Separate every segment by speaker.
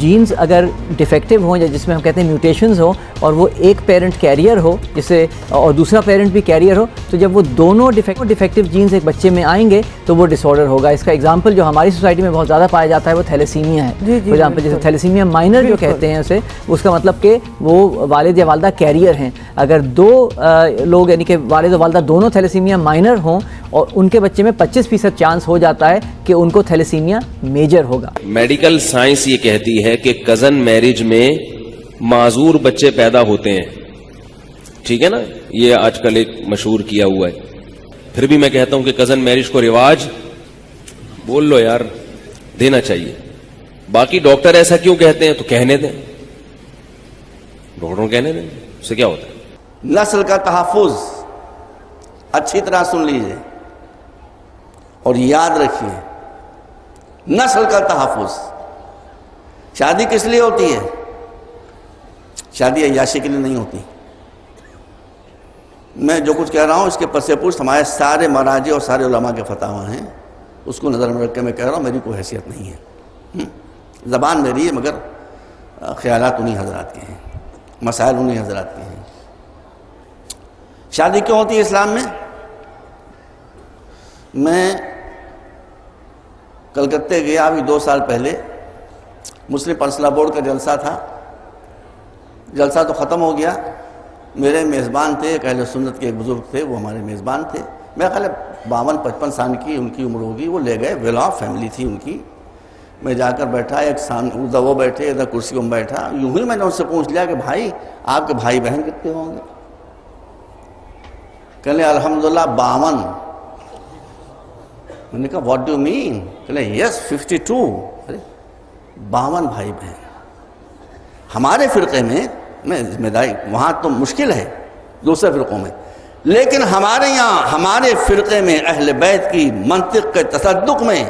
Speaker 1: Jeans اگر defective ہوں یا جس میں ہم کہتے ہیں میوٹیشنز ہوں اور وہ ایک پیرنٹ کیریئر ہو جسے اور دوسرا پیرنٹ بھی کیریئر ہو تو جب وہ دونوں ڈیفیکٹیو جینز ایک بچے میں آئیں گے تو وہ ڈس آرڈر ہوگا. اس کا ایگزامپل جو ہماری سوسائٹی میں بہت زیادہ پایا جاتا ہے وہ تھیلیسیمیا ہے. فار ایگزامپل جیسے تھیلیسیمیا مائنر جو کہتے ہیں اسے, اس کا مطلب کہ وہ والد یا والدہ کیریئر ہیں. اگر دو لوگ یعنی کہ والد و والدہ دونوں تھیلیسیمیا مائنر ہوں اور ان کے بچے میں 25% چانس ہو جاتا ہے کہ ان کو تھیلیسیمیا میجر ہوگا.
Speaker 2: میڈیکل سائنس یہ کہتی ہے کہ کزن میرج میں معذور بچے پیدا ہوتے ہیں, ٹھیک ہے نا, یہ آج کل ایک مشہور کیا ہوا ہے. پھر بھی میں کہتا ہوں کہ کزن میرج کو رواج بول لو یار, دینا چاہیے. باقی ڈاکٹر ایسا کیوں کہتے ہیں تو کہنے دیں, ڈاکٹروں کہنے دیں, اس سے کیا ہوتا ہے.
Speaker 3: نسل کا تحفظ اچھی طرح سن لیجئے اور یاد رکھیے, نسل کا تحفظ. شادی کس لیے ہوتی ہے؟ شادی عیاشی کے لیے نہیں ہوتی. میں جو کچھ کہہ رہا ہوں اس کے پس پشت ہمارے سارے مراجع اور سارے علماء کے فتاوی ہیں, اس کو نظر میں رکھ کے میں کہہ رہا ہوں, میری کوئی حیثیت نہیں ہے. زبان میری ہے مگر خیالات انہی حضرات کے ہیں, مسائل انہی حضرات کے ہیں. شادی کیوں ہوتی ہے اسلام میں؟ میں کلکتے گیا ابھی 2 سال پہلے, مسلم پرسنل بورڈ کا جلسہ تھا. جلسہ تو ختم ہو گیا. میرے میزبان تھے ایک اہل سنت کے ایک بزرگ تھے, وہ ہمارے میزبان تھے. میرا خیال 52-55 سال کی ان کی عمر ہوگی. وہ لے گئے, ویل آف فیملی تھی ان کی. میں جا کر بیٹھا, ایک سامنے ادھر وہ بیٹھے, ادھر کرسی میں بیٹھا. یوں ہی میں نے ان سے پوچھ لیا کہ بھائی آپ کے بھائی بہن کتنے ہوں گے؟ کہنے الحمدللہ 52. میں نے کہا واٹ ڈو مین؟ کہنے یس 52. 52 بھائی بہن. ہمارے فرقے میں ذمہ داری وہاں تو مشکل ہے دوسرے فرقوں میں, لیکن ہمارے یہاں ہمارے فرقے میں اہل بیت کی منطق کے تصدق میں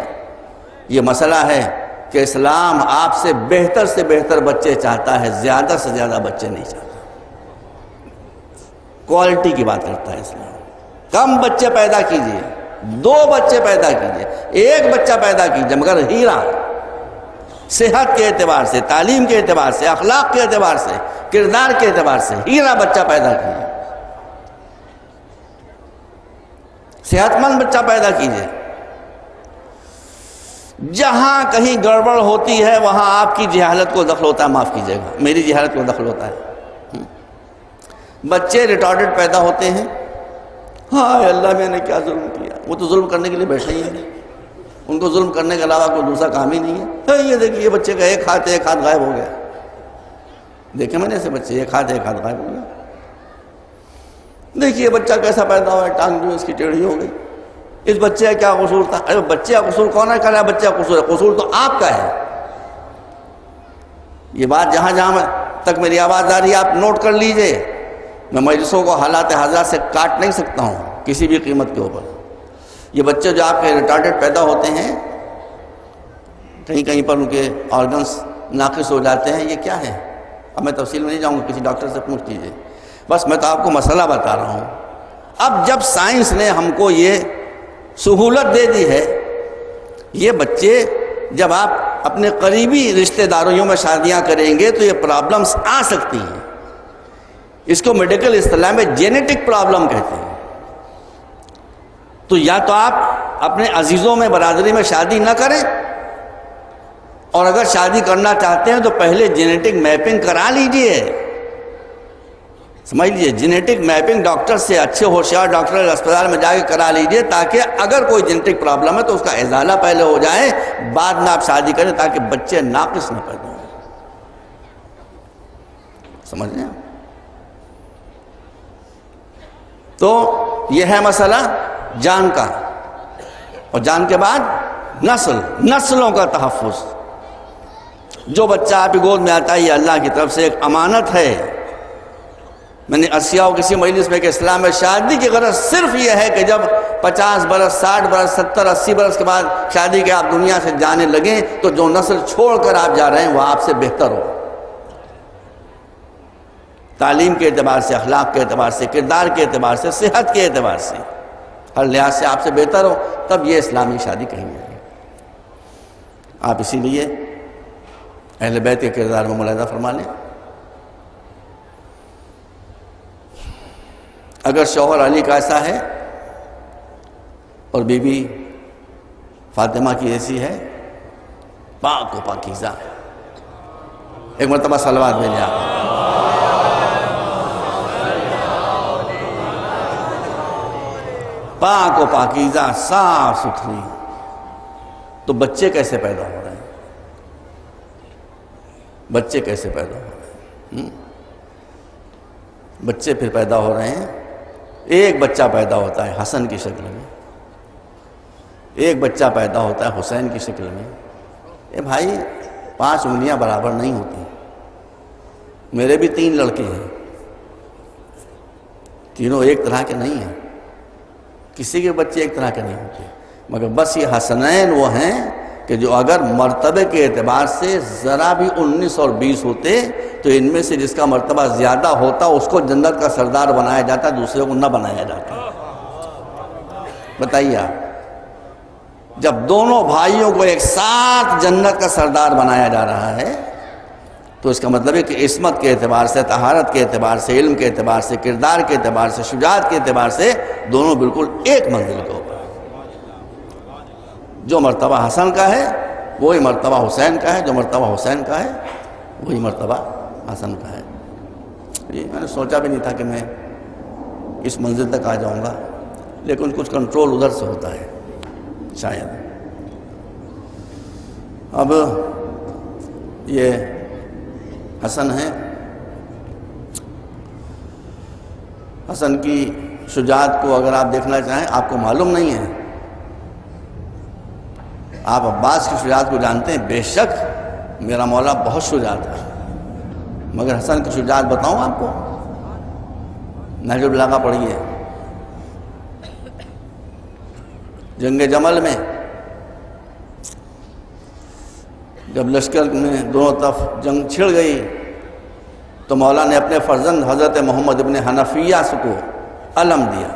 Speaker 3: یہ مسئلہ ہے کہ اسلام آپ سے بہتر بچے چاہتا ہے, زیادہ سے زیادہ بچے نہیں چاہتا. کوالٹی کی بات کرتا ہے اسلام. کم بچے پیدا کیجئے, 2 بچے پیدا کیجئے, 1 بچہ پیدا کیجئے, مگر ہیرا. صحت کے اعتبار سے, تعلیم کے اعتبار سے, اخلاق کے اعتبار سے, کردار کے اعتبار سے ہیرا بچہ پیدا کیجئے. صحت مند بچہ پیدا کیجئے. جہاں کہیں گڑبڑ ہوتی ہے وہاں آپ کی جہالت کو دخل ہوتا ہے, معاف کیجئے گا, میری جہالت کو دخل ہوتا ہے. بچے ریٹارڈڈ پیدا ہوتے ہیں. ہاں اللہ میں نے کیا ظلم کیا. وہ تو ظلم کرنے کے لیے بیٹھے ہی ہیں, ان کو ظلم کرنے کے علاوہ کوئی دوسرا کام ہی نہیں ہے. یہ دیکھیے یہ بچے کا ایک ہاتھ غائب ہو گیا. دیکھیں میں نے ایسے بچے ایک ہاتھ غائب ہو گیا. دیکھیے بچہ کیسا پیدا ہوا ہے, ٹانگ جو اس کی ٹیڑھی ہو گئی. اس بچے کا کیا قصور تھا؟ ارے بچے کا قصور کون ہے؟ کہہ رہا ہے بچہ کا قصور ہے. قصور تو آپ کا ہے. یہ بات جہاں تک میری آواز آ رہی ہے آپ نوٹ کر لیجئے. میں مجلسوں کو حالات حاضرات سے کاٹ نہیں سکتا ہوں کسی بھی قیمت کے اوپر. یہ بچے جو آپ کے ریٹارڈڈ پیدا ہوتے ہیں, کہیں پر ان کے آرگنز ناقص ہو جاتے ہیں, یہ کیا ہے؟ اب میں تفصیل میں نہیں جاؤں گا, کسی ڈاکٹر سے پوچھ لیجئے. بس میں تو آپ کو مسئلہ بتا رہا ہوں. اب جب سائنس نے ہم کو یہ سہولت دے دی ہے, یہ بچے جب آپ اپنے قریبی رشتہ داروں میں شادیاں کریں گے تو یہ پرابلمز آ سکتی ہیں. اس کو میڈیکل اصطلاح میں جینیٹک پرابلم کہتے ہیں. تو یا تو آپ اپنے عزیزوں میں برادری میں شادی نہ کریں, اور اگر شادی کرنا چاہتے ہیں تو پہلے جینیٹک میپنگ کرا لیجئے. سمجھ لیجئے, جینیٹک میپنگ ڈاکٹر سے, اچھے ہوشیار ڈاکٹر اسپتال میں جا کے کرا لیجئے, تاکہ اگر کوئی جینیٹک پرابلم ہے تو اس کا ازالہ پہلے ہو جائے, بعد میں آپ شادی کریں, تاکہ بچے ناقص نہ پیدا ہوں. سمجھ لیں؟ تو یہ ہے مسئلہ جان کا. اور جان کے بعد نسلوں کا تحفظ. جو بچہ آپ کی گود میں آتا ہے یہ اللہ کی طرف سے ایک امانت ہے. میں نے عرصیہ کسی مجلس میں کہ اسلام میں شادی کی غرض صرف یہ ہے کہ جب 50 برس 60 برس 70 80 برس کے بعد شادی کے آپ دنیا سے جانے لگیں تو جو نسل چھوڑ کر آپ جا رہے ہیں وہ آپ سے بہتر ہو. تعلیم کے اعتبار سے, اخلاق کے اعتبار سے, کردار کے اعتبار سے, صحت کے اعتبار سے, ہر لحاظ سے آپ سے بہتر ہو, تب یہ اسلامی شادی کہیں گے. آپ اسی لیے اہل بیت کے کردار میں ملاحظہ فرما لیں. اگر شوہر علی کا ایسا ہے اور بی بی فاطمہ کی ایسی ہے، پاک و پاکیزہ، ایک مرتبہ صلوات بھیجیں آپ. پاک و پاکیزہ، صاف ستھری، تو بچے کیسے پیدا ہو رہے ہیں؟ بچے کیسے پیدا ہو رہے ہیں؟ بچے پھر پیدا ہو رہے ہیں. ایک بچہ پیدا ہوتا ہے حسن کی شکل میں، ایک بچہ پیدا ہوتا ہے حسین کی شکل میں. اے بھائی 5 انگلیاں برابر نہیں ہوتی. میرے بھی 3 لڑکے ہیں، تینوں ایک طرح کے نہیں ہیں. کسی کے بچے ایک طرح کے نہیں ہوتے، مگر بس یہ حسنین وہ ہیں کہ جو اگر مرتبے کے اعتبار سے ذرا بھی 19 اور 20 ہوتے تو ان میں سے جس کا مرتبہ زیادہ ہوتا اس کو جنت کا سردار بنایا جاتا، دوسرے کو نہ بنایا جاتا. بتائیے آپ، جب دونوں بھائیوں کو ایک ساتھ جنت کا سردار بنایا جا رہا ہے تو اس کا مطلب ہے کہ عصمت کے اعتبار سے، طہارت کے اعتبار سے، علم کے اعتبار سے، کردار کے اعتبار سے، شجاعت کے اعتبار سے دونوں بالکل ایک منزل کے اوپر. جو مرتبہ حسن کا ہے وہی مرتبہ حسین کا ہے، جو مرتبہ حسین کا ہے وہی مرتبہ حسن کا ہے. میں نے سوچا بھی نہیں تھا کہ میں اس منزل تک آ جاؤں گا، لیکن کچھ کنٹرول ادھر سے ہوتا ہے شاید. اب یہ حسن ہے، حسن کی شجاعت کو اگر آپ دیکھنا چاہیں، آپ کو معلوم نہیں ہے، آپ عباس کی شجاعت کو جانتے ہیں. بے شک میرا مولا بہت شجاع تھا، مگر حسن کی شجاعت بتاؤں آپ کو؟ نہج البلاغہ پڑھیے. جنگ جمل میں جب لشکر میں دونوں طرف جنگ چھڑ گئی تو مولا نے اپنے فرزند حضرت محمد ابن حنفیہ کو علم دیا،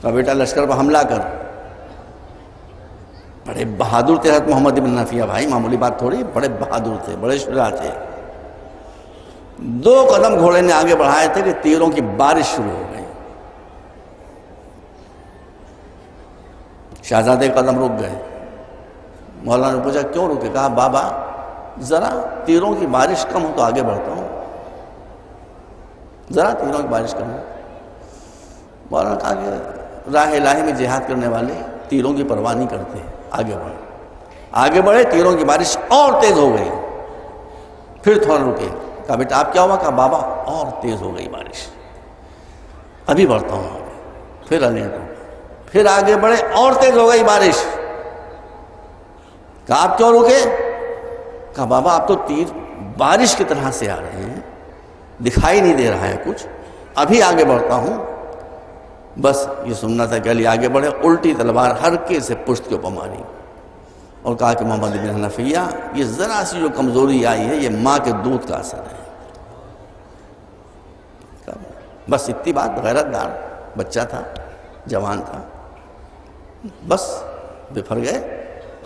Speaker 3: کہا بیٹا لشکر پر حملہ کر. بڑے بہادر تھے حضرت محمد ابن حنفیہ، بھائی معمولی بات تھوڑی، بڑے بہادر تھے، بڑے شجاع تھے. 2 قدم گھوڑے نے آگے بڑھائے تھے کہ تیروں کی بارش شروع ہو گئی. شہزادے قدم رک گئے. مولانا نے پوچھا کیوں رکے؟ کہا بابا ذرا تیروں کی بارش کم ہو تو آگے بڑھتا ہوں، ذرا تیروں کی بارش کم ہو. مولانا نے کہا کہ راہ الہی میں جہاد کرنے والے تیروں کی پرواہ نہیں کرتے، آگے بڑھے. آگے بڑھے، تیروں کی بارش اور تیز ہو گئی. پھر تھوڑا رکے، کہا بیٹا آپ کیا ہوا؟ کہا بابا اور تیز ہو گئی بارش، ابھی بڑھتا ہوں. پھر علی کو پھر آگے بڑھے، اور تیز ہو گئی بارش. کہا آپ کیوں رکے؟ کہا بابا آپ تو تیر بارش کی طرح سے آ رہے ہیں، دکھائی نہیں دے رہا ہے کچھ، ابھی آگے بڑھتا ہوں. بس یہ سننا تھا کہ علی آگے بڑھے. الٹی تلوار ہرکے سے پشت کے اوپر ماری اور کہا کہ محمد بن حنفیہ یہ ذرا سی جو کمزوری آئی ہے یہ ماں کے دودھ کا اثر ہے. بس اتنی بات، غیرت دار بچہ تھا، جوان تھا. بس بفر گئے،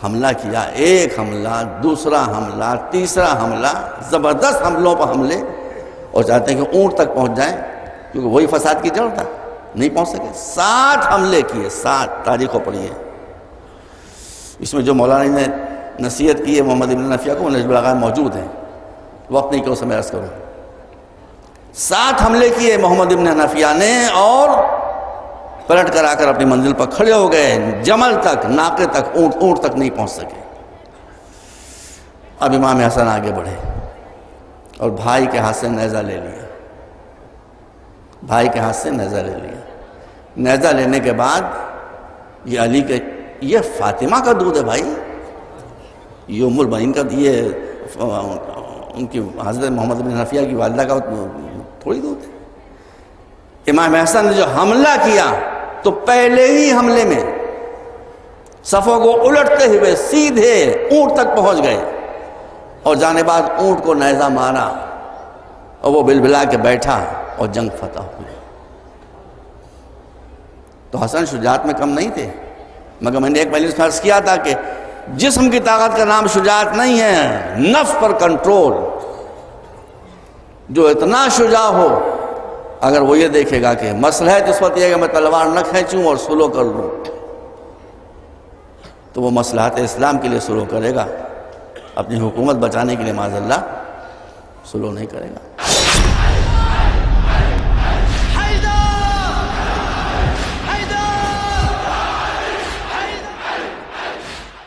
Speaker 3: حملہ کیا. ایک حملہ، دوسرا حملہ، تیسرا حملہ، زبردست حملوں پر حملے، اور چاہتے ہیں کہ اونٹ تک پہنچ جائیں کیونکہ وہی فساد کی جڑ تھا. نہیں پہنچ سکے. 60 حملے کیے، 60. تاریخ کو پڑھیے. اس میں جو مولانا نے نصیحت کی ہے محمد ابن حنفیہ کو، نہج البلاغہ میں موجود ہیں، وقت نہیں کہ اسے میں عرض کروں. 60 حملے کیے محمد ابن حنفیہ نے، اور پلٹ کر آ کر اپنی منزل پر کھڑے ہو گئے. جمل تک، ناقے تک، اونٹ تک نہیں پہنچ سکے. اب امام حسن آگے بڑھے اور بھائی کے ہاتھ سے نیزہ لے لیا. بھائی کے ہاتھ سے نیزہ لے لیا. نیزہ لینے کے بعد یہ علی کے، یہ فاطمہ کا دودھ ہے بھائی، یہ ام المؤمنین کا، یہ ان کی حضرت محمد بن حنفیہ کی والدہ کا تھوڑی دودھ ہے. امام حسن نے جو حملہ کیا تو پہلے ہی حملے میں صفوں کو الٹتے ہوئے سیدھے اونٹ تک پہنچ گئے، اور جانے بعد اونٹ کو نیزہ مارا اور وہ بلبلا کے بیٹھا اور جنگ فتح ہوئی. تو حسن شجاعت میں کم نہیں تھے، مگر میں نے ایک مجلس میں عرض کیا تھا کہ جسم کی طاقت کا نام شجاعت نہیں ہے، نفس پر کنٹرول. جو اتنا شجاع ہو، اگر وہ یہ دیکھے گا کہ مصلحت اس وقت یہ ہے کہ میں تلوار نہ کھینچوں اور سلو کر لوں، تو وہ مصلحت اسلام کے لیے سلو کرے گا، اپنی حکومت بچانے کے لیے معاذ اللہ سلو نہیں کرے گا.